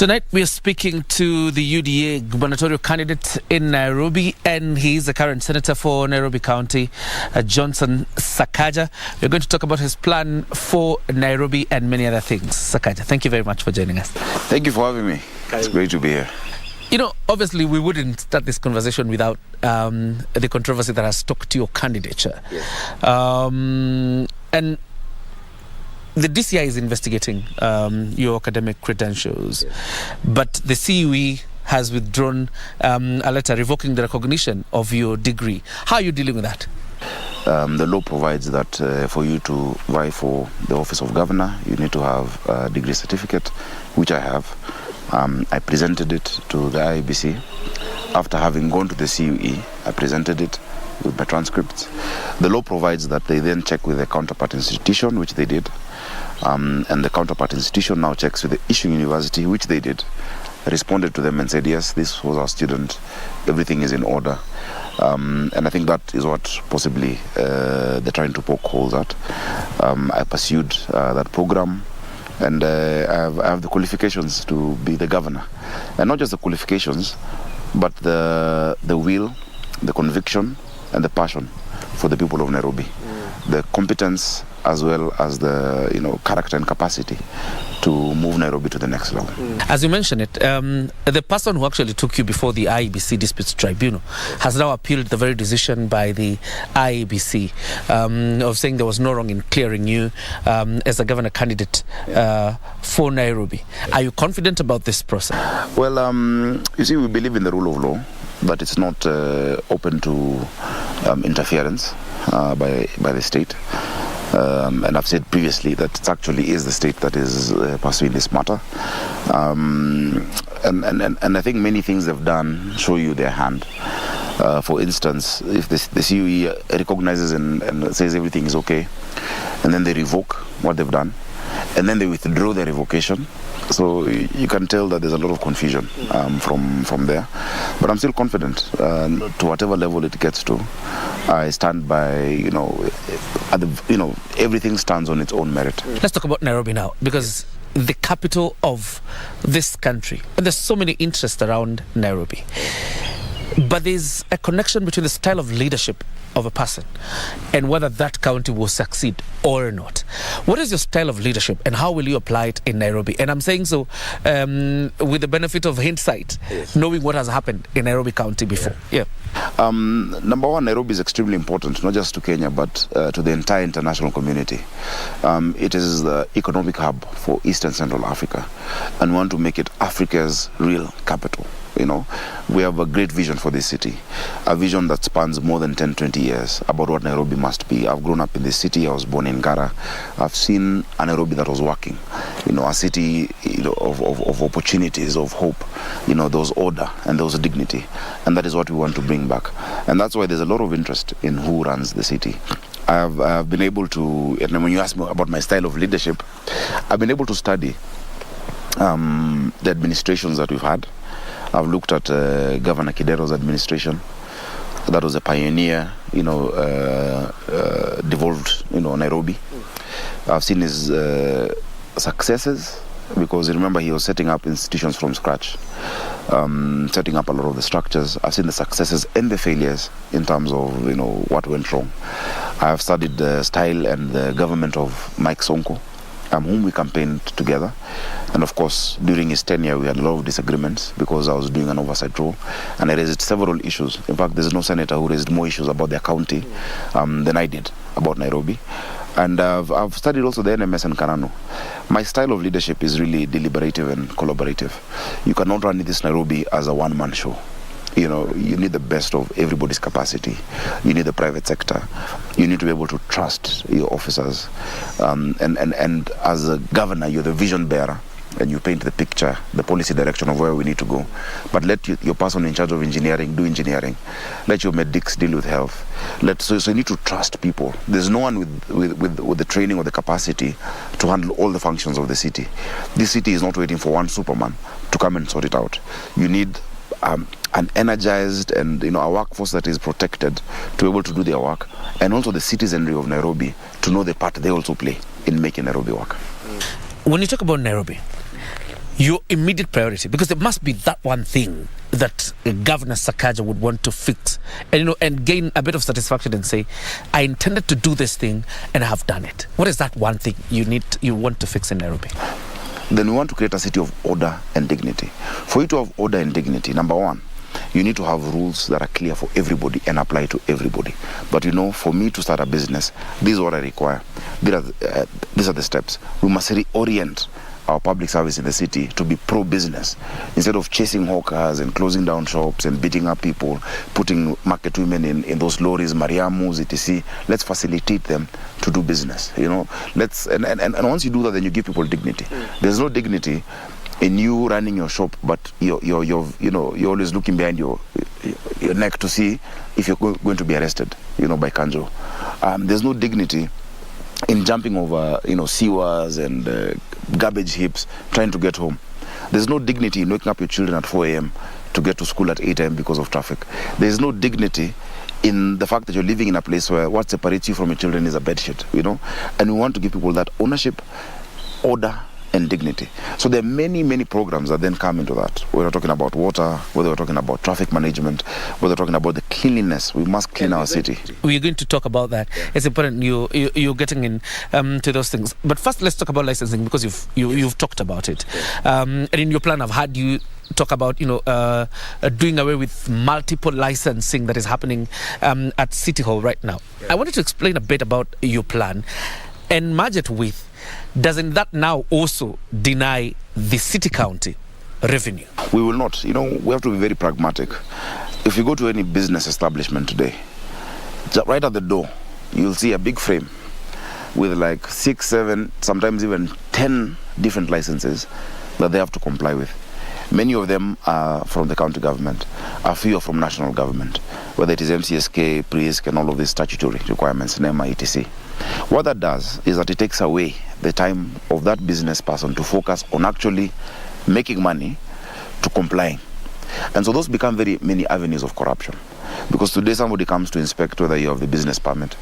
Tonight we are speaking to the UDA gubernatorial candidate in Nairobi, and he's the current senator for Nairobi County, Johnson Sakaja. We're going to talk about his plan for Nairobi and many other things. Sakaja, thank you very much for joining us. Thank you for having me. It's great to be here. You know, obviously we wouldn't start this conversation without the controversy that has stuck to your candidature. Yes. And the DCI is investigating your academic credentials, yes, but the CUE has withdrawn a letter revoking the recognition of your degree. How are you dealing with that? The law provides that for you to vie for the office of governor, you need to have a degree certificate, which I have. I presented it to the IABC. After having gone to the CUE, I presented it with my transcripts. The law provides that they then check with the counterpart institution, which they did. And the counterpart institution now checks with the issuing university, which they did. I responded to them and said, yes, this was our student. Everything is in order. And I think that is what possibly they're trying to poke holes at. I pursued that program, and I have the qualifications to be the governor. And not just the qualifications, but the will, the conviction, and the passion for the people of Nairobi. The competence as well as the character and capacity to move Nairobi to the next level. As you mentioned it, the person who actually took you before the IABC Disputes Tribunal has now appealed the very decision by the IABC of saying there was no wrong in clearing you as a governor candidate for Nairobi. Are you confident about this process? Well, you see, we believe in the rule of law, but it's not open to interference by the state. And I've said previously that it actually is the state that is pursuing this matter. And I think many things they've done show you their hand. For instance, if the CUE recognizes and says everything is okay, and then they revoke what they've done, and then they withdraw their revocation. So you can tell that there's a lot of confusion from there. But I'm still confident to whatever level it gets to. I stand by, everything stands on its own merit. Let's talk about Nairobi now, because the capital of this country, and there's so many interests around Nairobi. But there's a connection between the style of leadership of a person and whether that county will succeed or not. What is your style of leadership and how will you apply it in Nairobi? And I'm saying so with the benefit of hindsight, yes, knowing what has happened in Nairobi County before. Yeah. Number one, Nairobi is extremely important, not just to Kenya, but to the entire international community. It is the economic hub for East and Central Africa, and we want to make it Africa's real capital. We have a great vision for this city, a vision that spans more than 10-20 years about what Nairobi must be. I've grown up in this city. I was born in Gara. I've seen a Nairobi that was working, a city of opportunities, of hope. There was order and there was dignity, and that is what we want to bring back. And that's why there's a lot of interest in who runs the city. I have been able to, and when you ask me about my style of leadership, I've been able to study the administrations that we've had. I've looked at Governor Kidero's administration. That was a pioneer, devolved, Nairobi. I've seen his successes, because remember he was setting up institutions from scratch, setting up a lot of the structures. I've seen the successes and the failures in terms of, what went wrong. I have studied the style and the government of Mike Sonko, whom we campaigned together. And of course, during his tenure, we had a lot of disagreements because I was doing an oversight role. And I raised several issues. In fact, there's no senator who raised more issues about their county than I did about Nairobi. And I've studied also the NMS and Kananu. My style of leadership is really deliberative and collaborative. You cannot run this Nairobi as a one-man show. You need the best of everybody's capacity. You need the private sector. You need to be able to trust your officers. And as a governor, you're the vision bearer, and you paint the picture, the policy direction of where we need to go. But let your person in charge of engineering do engineering. Let your medics deal with health. So you need to trust people. There's no one with the training or the capacity to handle all the functions of the city. This city is not waiting for one Superman to come and sort it out. You need an energized and a workforce that is protected to be able to do their work, and also the citizenry of Nairobi to know the part they also play in making Nairobi work. When you talk about Nairobi, your immediate priority, because there must be that one thing that Governor Sakaja would want to fix, and and gain a bit of satisfaction and say, I intended to do this thing and I have done it. What is that one thing you want to fix in Nairobi? Then we want to create a city of order and dignity. For you to have order and dignity, number one, you need to have rules that are clear for everybody and apply to everybody. But for me to start a business, this is what I require. These are the steps. We must reorient our public service in the city to be pro-business. Instead of chasing hawkers and closing down shops and beating up people, putting market women in those lorries, Mariamus, etc., let's facilitate them to do business. Let's and once you do that, then you give people dignity. There's no dignity in you running your shop, but you're always looking behind your neck to see if you're going to be arrested, by Kanjo. There's no dignity in jumping over, sewers and garbage heaps, trying to get home. There's no dignity in waking up your children at 4 a.m. to get to school at 8 a.m. because of traffic. There's no dignity in the fact that you're living in a place where what separates you from your children is a bedsheet, And we want to give people that ownership, order, and dignity. So there are many, many programs that then come into that. Whether we're talking about water, whether we're talking about traffic management, whether we're talking about the cleanliness. We must clean our city. We're going to talk about that. Yeah. It's important you're getting in to those things. But first, let's talk about licensing, because you've talked about it. Yeah. And in your plan, I've had you talk about doing away with multiple licensing that is happening at City Hall right now. Yeah. I wanted to explain a bit about your plan and merge it with, doesn't that now also deny the city county revenue? We will not. We have to be very pragmatic. If you go to any business establishment today, right at the door, you'll see a big frame with like 6, 7, sometimes even 10 different licenses that they have to comply with. Many of them are from the county government. A few are from national government, whether it is MCSK, PRISC, and all of these statutory requirements, NEMA, etc. What that does is that it takes away the time of that business person to focus on actually making money to complying. And so those become very many avenues of corruption. Because today somebody comes to inspect whether you have the business permit.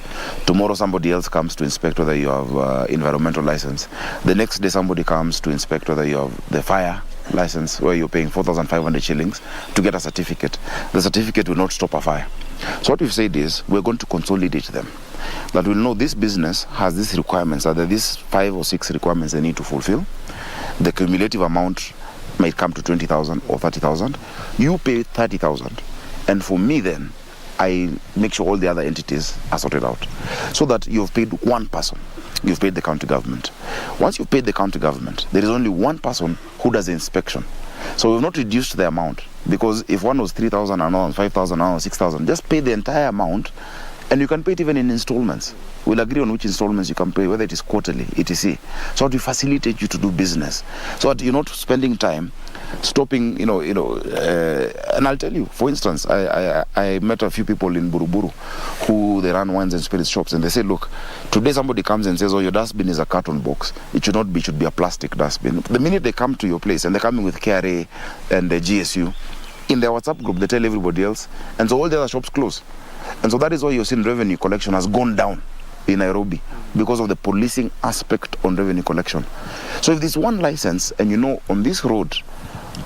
Tomorrow somebody else comes to inspect whether you have environmental license. The next day somebody comes to inspect whether you have the fire license, where you're paying 4,500 shillings to get a certificate. The certificate will not stop a fire. So what we've said is we're going to consolidate them. That we'll know this business has these requirements, that there are these 5 or 6 requirements they need to fulfill. The cumulative amount might come to 20,000 or 30,000. You pay 30,000. And for me then, I make sure all the other entities are sorted out. So that you've paid one person. You've paid the county government. Once you've paid the county government, there is only one person who does the inspection. So we've not reduced the amount, because if one was 3,000 and another 5,000 and another 6,000, just pay the entire amount, and you can pay it even in installments. We'll agree on which installments you can pay, whether it is quarterly, etc. So that we facilitate you to do business, so that you're not spending time stopping, and I'll tell you, for instance, I met a few people in Buruburu who they run wines and spirits shops, and they say, look, today somebody comes and says, oh, your dustbin is a carton box. It should not be, it should be a plastic dustbin. The minute they come to your place, and they're coming with KRA and the GSU, in their WhatsApp group, they tell everybody else, and so all the other shops close. And so that is why you're seeing revenue collection has gone down in Nairobi, because of the policing aspect on revenue collection. So if there's one license, and on this road,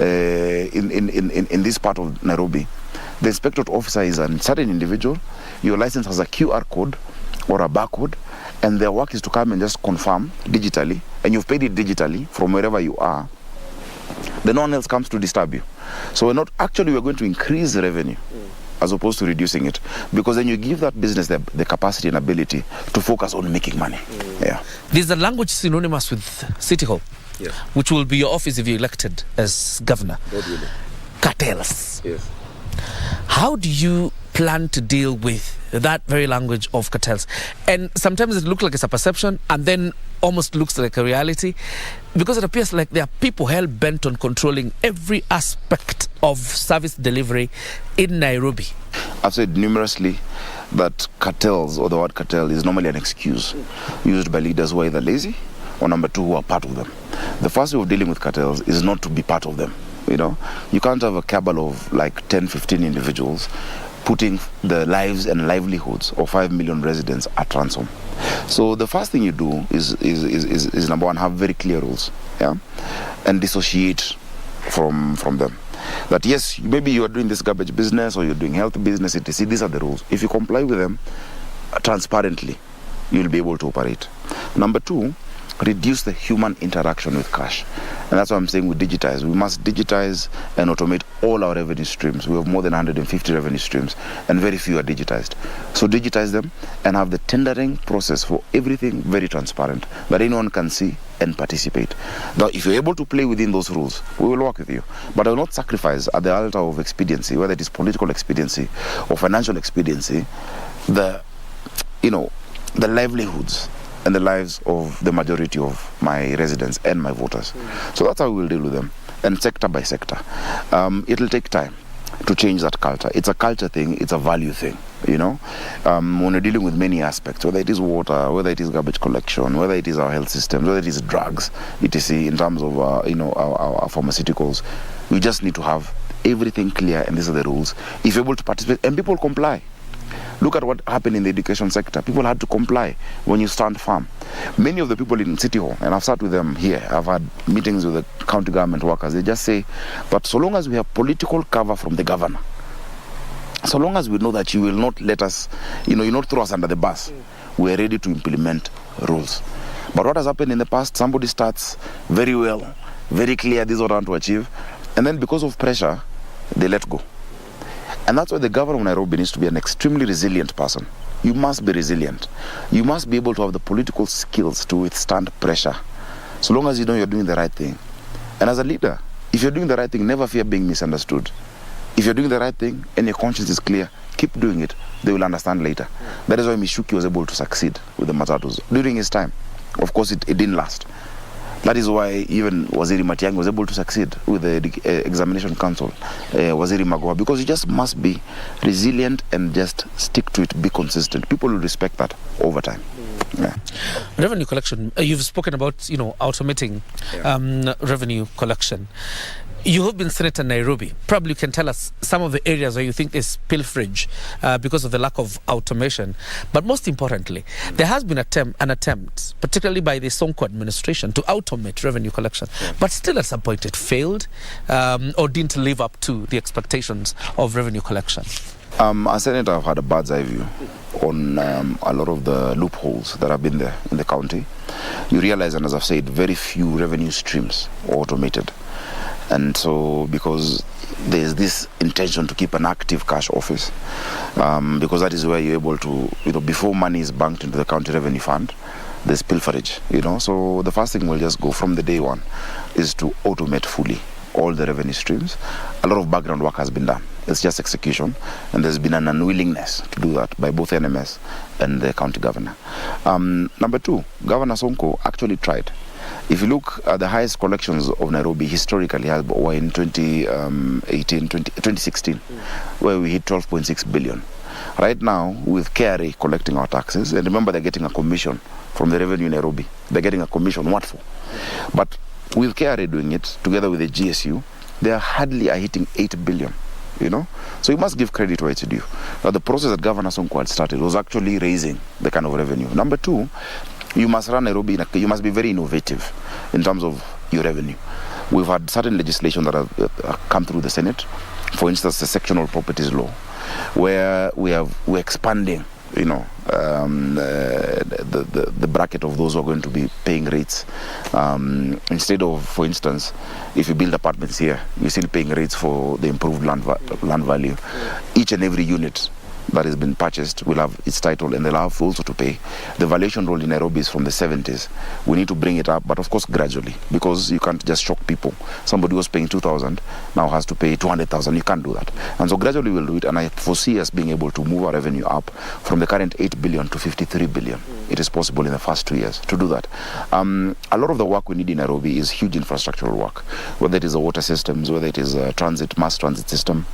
in this part of Nairobi, the inspectorate officer is a certain individual, your license has a QR code or a barcode, and their work is to come and just confirm digitally, and you've paid it digitally from wherever you are, then no one else comes to disturb you. So we're going to increase the revenue as opposed to reducing it, because then you give that business the capacity and ability to focus on making money. Yeah. There's a language synonymous with City Hall, yes, which will be your office if you're elected as governor. Cartels. Yes. How do you plan to deal with that very language of cartels? And sometimes it looks like it's a perception, and then almost looks like a reality, because it appears like there are people hell-bent on controlling every aspect of service delivery in Nairobi. I've said numerously that cartels, or the word cartel, is normally an excuse used by leaders who are either lazy or number 2, who are part of them. The first way of dealing with cartels is not to be part of them. You can't have a cabal of like 10, 15 individuals putting the lives and livelihoods of 5 million residents at ransom. So the first thing you do is number 1, have very clear rules. yeah, and dissociate from them. That yes, maybe you are doing this garbage business or you're doing health business, etc. These are the rules. If you comply with them transparently, you'll be able to operate. Number two, reduce the human interaction with cash. And that's what I'm saying we digitize. We must digitize and automate all our revenue streams. We have more than 150 revenue streams and very few are digitized. So digitize them and have the tendering process for everything very transparent that anyone can see and participate. Now, if you're able to play within those rules, we will work with you. But I will not sacrifice at the altar of expediency, whether it is political expediency or financial expediency, the livelihoods and the lives of the majority of my residents and my voters. So that's how we will deal with them, and sector by sector. It'll take time to change that culture. It's a culture thing, it's a value thing, when you're dealing with many aspects, whether it is water, whether it is garbage collection, whether it is our health systems, whether it is drugs, etc. In terms of our pharmaceuticals, we just need to have everything clear, and these are the rules. If you're able to participate, and people comply. Look at what happened in the education sector. People had to comply when you stand firm. Many of the people in City Hall, and I've sat with them here, I've had meetings with the county government workers, they just say, but so long as we have political cover from the governor, so long as we know that you will not let us, you not throw us under the bus, we're ready to implement rules. But what has happened in the past, somebody starts very well, very clear, this is what I want to achieve, and then because of pressure, they let go. And that's why the governor of Nairobi needs to be an extremely resilient person. You must be resilient. You must be able to have the political skills to withstand pressure, so long as you know you're doing the right thing. And as a leader, if you're doing the right thing, never fear being misunderstood. If you're doing the right thing and your conscience is clear, keep doing it. They will understand later. That is why Mishuki was able to succeed with the Matatus during his time. Of course, it didn't last. That is why even Waziri Matiang'i was able to succeed with the examination council, Waziri Magoha, because you just must be resilient and just stick to it, be consistent. People will respect that over time. Yeah. Revenue collection, you've spoken about, automating revenue collection. You have been Senator Nairobi. Probably you can tell us some of the areas where you think there's pilferage because of the lack of automation. But most importantly, there has been an attempt, particularly by the Sonko administration, to automate revenue collection. But still at some point it failed or didn't live up to the expectations of revenue collection. As Senator, I've had a bird's eye view on a lot of the loopholes that have been there in the county. You realize, and as I've said, very few revenue streams are automated. And so, because there's this intention to keep an active cash office, because that is where you're able to, before money is banked into the county revenue fund, there's pilferage, So the first thing we'll just go from the day one is to automate fully all the revenue streams. A lot of background work has been done. It's just execution, and there's been an unwillingness to do that by both NMS and the county governor. Number two, Governor Sonko actually tried. If you look at the highest collections of Nairobi historically were in 2016, where we hit 12.6 billion. Right now, with KRA collecting our taxes, and remember they're getting a commission from the revenue in Nairobi. They're getting a commission, what for? But with KRA doing it, together with the GSU, they are hardly hitting 8 billion. So you must give credit where it's due. Now, the process that Governor Sonko had started was actually raising the kind of revenue. Number two, you must run Nairobi, you must be very innovative in terms of your revenue. We've had certain legislation that have come through the Senate. For instance, the sectional properties law, where we're expanding, the bracket of those who are going to be paying rates. Instead of, for instance, if you build apartments here, you're still paying rates for the improved land value. Each and every unit that has been purchased will have its title, and they'll have also to pay. The valuation rule in Nairobi is from the 70s. We need to bring it up, but of course gradually, because you can't just shock people. Somebody who was paying 2,000 now has to pay 200,000. You can't do that. And so gradually we'll do it, and I foresee us being able to move our revenue up from the current 8 billion to 53 billion. It is possible in the first 2 years to do that. A lot of the work we need in Nairobi is huge infrastructural work, whether it is the water systems, whether it is a mass transit system.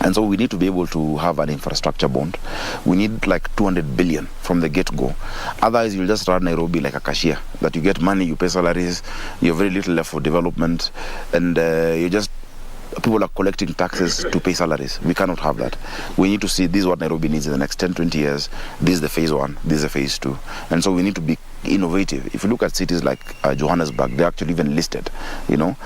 And so we need to be able to have an infrastructure bond. We need like 200 billion from the get-go. Otherwise, you'll just run Nairobi like a cashier, that you get money, you pay salaries, you have very little left for development, and people are collecting taxes to pay salaries. We cannot have that. We need to see this is what Nairobi needs in the next 10, 20 years. This is the phase one, this is the phase two. And so we need to be innovative. If you look at cities like Johannesburg, they're actually even listed, you know.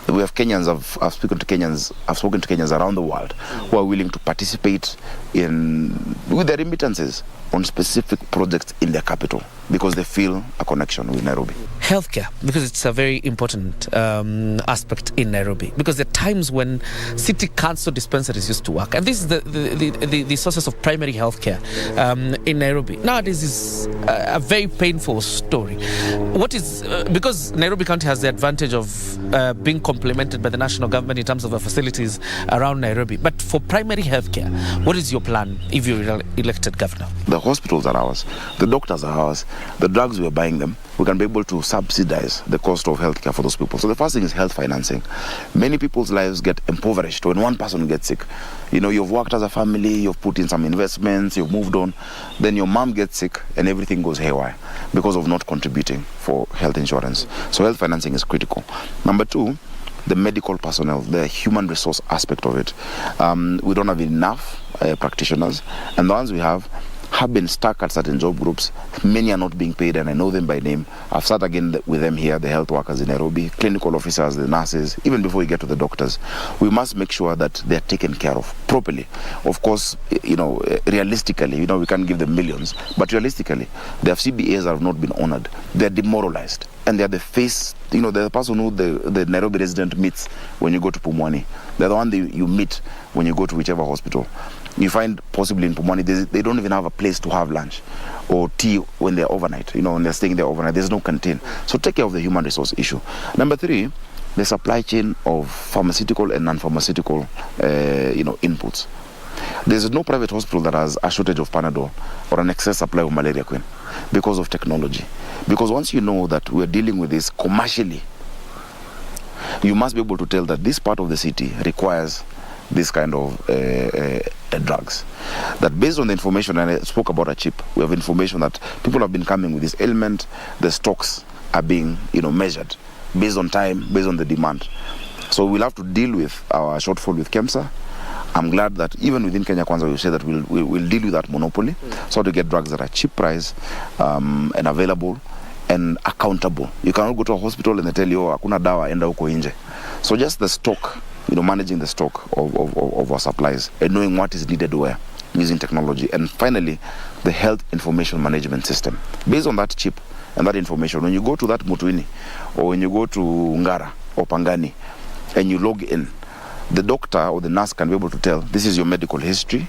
We have Kenyans, I've spoken to Kenyans around the world who are willing to participate with their remittances on specific projects in their capital because they feel a connection with Nairobi. Healthcare, because it's a very important aspect in Nairobi, because there are times when city council dispensaries used to work, and this is the sources of primary healthcare in Nairobi. Nowadays is a very painful story. What is because Nairobi County has the advantage of being complemented by the national government in terms of the facilities around Nairobi, but for primary healthcare, what is your plan if you're elected governor? The hospitals are ours, the doctors are ours, the drugs we're buying them. We can be able to subsidize the cost of healthcare for those people. So the first thing is health financing. Many people's lives get impoverished when one person gets sick. You know, you've worked as a family, you've put in some investments, you've moved on, then your mom gets sick and everything goes haywire because of not contributing for health insurance. So health financing is critical. Number two, the medical personnel, the human resource aspect of it. We don't have enough practitioners, and the ones we have been stuck at certain job groups. Many are not being paid, and I know them by name. I've sat again with them here, the health workers in Nairobi, clinical officers, the nurses, even before we get to the doctors. We must make sure that they're taken care of properly. Of course, you know, realistically, you know, we can't give them millions, but realistically, their CBAs have not been honored. They're demoralized, and they're the face, you know, they're the person who the Nairobi resident meets when you go to Pumwani. They're the one you meet when you go to whichever hospital. You find possibly in Pumwani, they don't even have a place to have lunch or tea when they're overnight, you know, when they're staying there overnight. There's no canteen. So take care of the human resource issue. Number three, the supply chain of pharmaceutical and non-pharmaceutical, inputs. There's no private hospital that has a shortage of Panadol or an excess supply of malaria queen because of technology. Because once you know that we're dealing with this commercially, you must be able to tell that this part of the city requires this kind of drugs. That based on the information, and I spoke about a chip, we have information that people have been coming with this ailment, the stocks are being, measured based on time, based on the demand. So we'll have to deal with our shortfall with KEMSA. I'm glad that even within Kenya Kwanza, we say that we'll deal with that monopoly, so to get drugs that are cheap price and available and accountable. You cannot go to a hospital and they tell you, hakuna dawa, enda huko nje. So just the stock, managing the stock of our supplies and knowing what is needed where, using technology. And finally, the health information management system. Based on that chip and that information, when you go to that Mutuini or when you go to Ngara or Pangani and you log in, the doctor or the nurse can be able to tell, this is your medical history,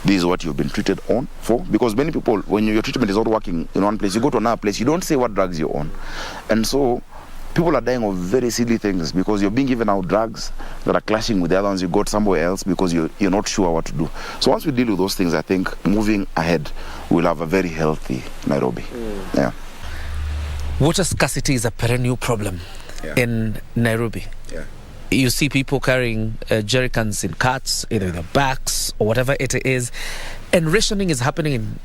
this is what you've been treated on for. Because many people, when your treatment is not working in one place, you go to another place, you don't say what drugs you're on. And so people are dying of very silly things because you're being given out drugs that are clashing with the other ones you got somewhere else because you're not sure what to do. So once we deal with those things, I think moving ahead, we'll have a very healthy Nairobi. Yeah. Water scarcity is a perennial problem in Nairobi. Yeah. You see people carrying jerrycans in carts, either in their backs or whatever it is. And rationing is happening in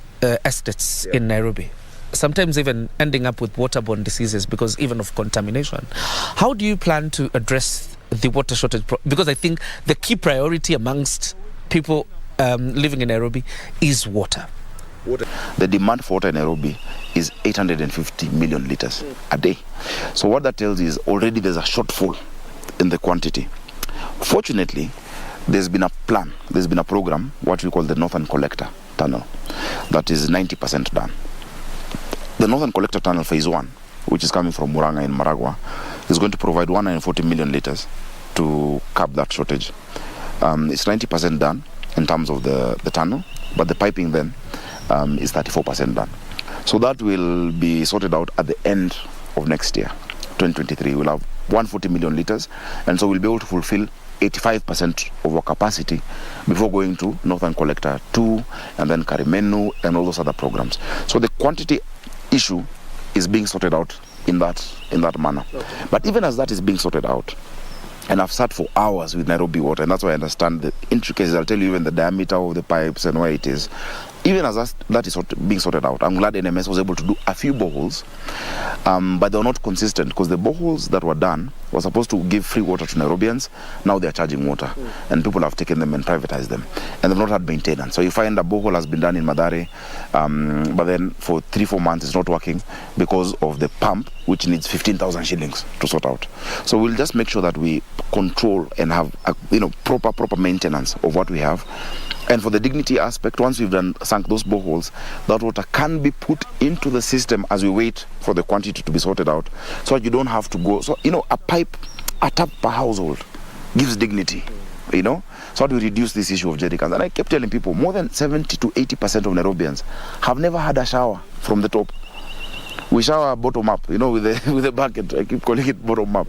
estates in Nairobi. Sometimes even ending up with waterborne diseases because even of contamination. How do you plan to address the water shortage? Because I think the key priority amongst people living in Nairobi is water. The demand for water in Nairobi is 850 million litres a day. So what that tells you is already there's a shortfall in the quantity. Fortunately, there's been a plan, there's been a program, what we call the Northern Collector Tunnel, that is 90% done. The Northern Collector Tunnel Phase 1, which is coming from Murang'a in Maragua, is going to provide 140 million litres to cap that shortage. It's 90% done in terms of the tunnel, but the piping then is 34% done. So that will be sorted out at the end of next year, 2023. We'll have 140 million litres, and so we'll be able to fulfill 85% of our capacity before going to Northern Collector 2 and then Karimenu and all those other programs. So the quantity issue is being sorted out in that manner. Okay. But even as that is being sorted out, and I've sat for hours with Nairobi Water, and that's why I understand the intricacies. I'll tell you even the diameter of the pipes and where it is. even as that is being sorted out, I'm glad NMS was able to do a few boreholes, but they were not consistent because the boreholes that were done were supposed to give free water to Nairobians. Now they are charging water, and people have taken them and privatized them, and they've not had maintenance. So you find a borehole has been done in Mathare, but then for 3-4 months it's not working because of the pump, which needs 15,000 shillings to sort out. So we'll just make sure that we control and have proper maintenance of what we have. And for the dignity aspect, once we've sunk those boreholes, that water can be put into the system as we wait for the quantity to be sorted out, so that you don't have to go. So, a tap per household gives dignity, so that we reduce this issue of jerrycans. And I kept telling people, more than 70 to 80% of Nairobians have never had a shower from the top. We shower bottom up, with a bucket. I keep calling it bottom up.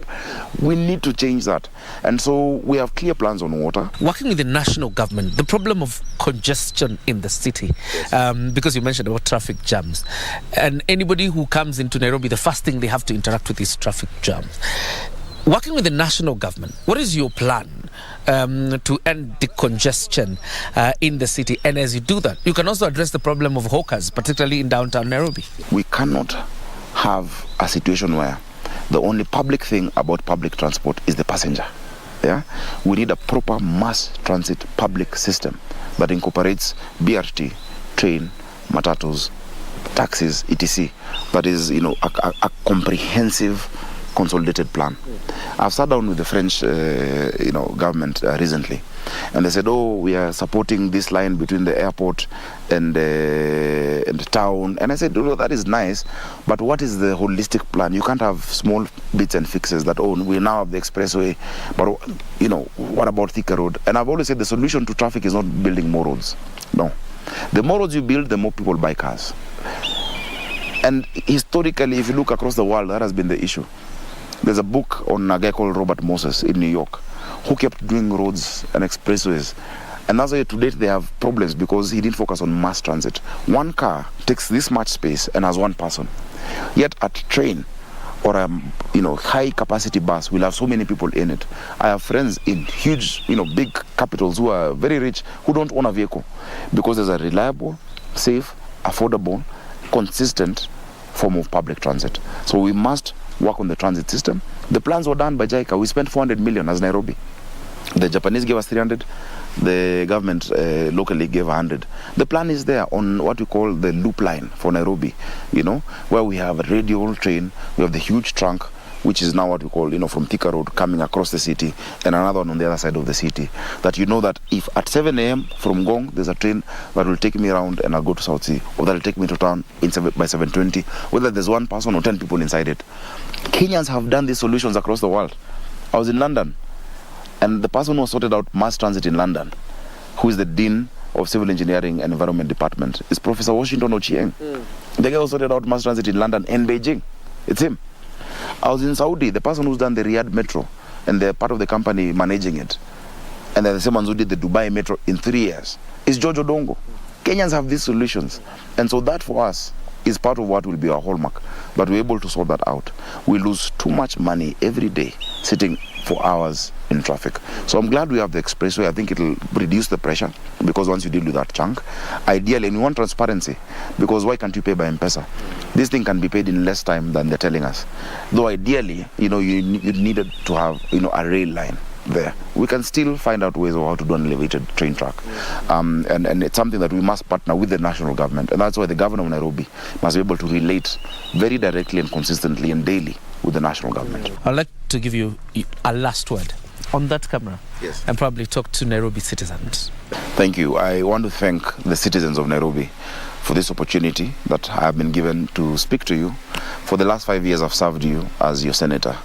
We need to change that. And so we have clear plans on water. Working with the national government, the problem of congestion in the city, because you mentioned about traffic jams. And anybody who comes into Nairobi, the first thing they have to interact with is traffic jams. Working with the national government, what is your plan to end the congestion in the city? And as you do that, you can also address the problem of hawkers, particularly in downtown Nairobi. We cannot have a situation where the only public thing about public transport is the passenger. Yeah, we need a proper mass transit public system that incorporates BRT, train, matatus, taxis, etc. That is, a comprehensive, consolidated plan. I've sat down with the French, government recently, and they said, we are supporting this line between the airport and the town. And I said, that is nice, but what is the holistic plan? You can't have small bits and fixes that, we now have the expressway, but, what about Thika Road? And I've always said the solution to traffic is not building more roads. No. The more roads you build, the more people buy cars. And historically, if you look across the world, that has been the issue. There's a book on a guy called Robert Moses in New York, who kept doing roads and expressways. And that's why to date they have problems, because he didn't focus on mass transit. One car takes this much space and has one person. Yet a train or a high capacity bus will have so many people in it. I have friends in huge, big capitals who are very rich, who don't own a vehicle, because there's a reliable, safe, affordable, consistent form of public transit. So we must work on the transit system. The plans were done by JICA. We spent 400 million as Nairobi. The Japanese gave us 300. The government locally gave 100. The plan is there on what we call the loop line for Nairobi, where we have a radial train, we have the huge trunk, which is now what we call, from Thika Road coming across the city, and another one on the other side of the city. That that if at 7 a.m. from Gong, there's a train that will take me around and I'll go to South Sea, or that will take me to town by 7:20, whether there's one person or 10 people inside it. Kenyans have done these solutions across the world. I was in London, and the person who sorted out mass transit in London, who is the Dean of Civil Engineering and Environment Department, is Professor Washington Ochieng. The guy who sorted out mass transit in London and Beijing. It's him. I was in Saudi, the person who's done the Riyadh Metro, and they're part of the company managing it, and they're the same ones who did the Dubai Metro in 3 years, is George Odongo. Kenyans have these solutions, and so that for us is part of what will be our hallmark, but we're able to sort that out. We lose too much money every day sitting for hours in traffic. So I'm glad we have the expressway. I think it'll reduce the pressure, because once you deal with that chunk, ideally, and we want transparency, because why can't you pay by M-Pesa? This thing can be paid in less time than they're telling us. Though ideally, you needed to have, a rail line there. We can still find out ways of how to do an elevated train track. And it's something that we must partner with the national government. And that's why the governor of Nairobi must be able to relate very directly and consistently and daily with the national government. I'd like to give you a last word on that camera. Yes. And probably talk to Nairobi citizens. Thank you. I want to thank the citizens of Nairobi for this opportunity that I have been given to speak to you. For the last 5 years, I've served you as your senator.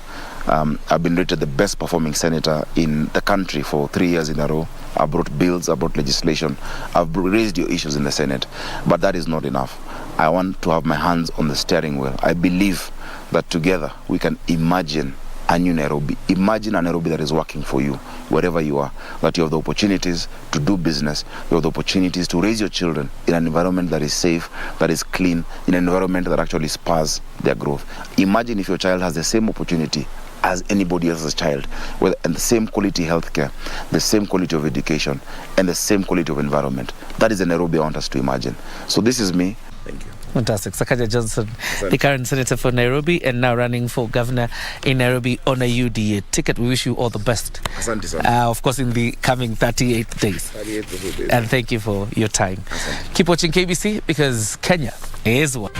I've been rated the best performing senator in the country for 3 years in a row. I brought bills, I brought legislation, I've raised your issues in the Senate, but that is not enough. I want to have my hands on the steering wheel. I believe that together we can imagine a new Nairobi. Imagine a Nairobi that is working for you, wherever you are, that you have the opportunities to do business, you have the opportunities to raise your children in an environment that is safe, that is clean, in an environment that actually spurs their growth. Imagine if your child has the same opportunity as anybody else's child, and the same quality healthcare, the same quality of education, and the same quality of environment. That is the Nairobi I want us to imagine. So this is me. Thank you. Fantastic. Sakaja Johnson, the current senator for Nairobi and now running for governor in Nairobi on a UDA ticket. We wish you all the best. Of course, in the coming 38 days. And thank you for your time. Keep watching KBC because Kenya is one.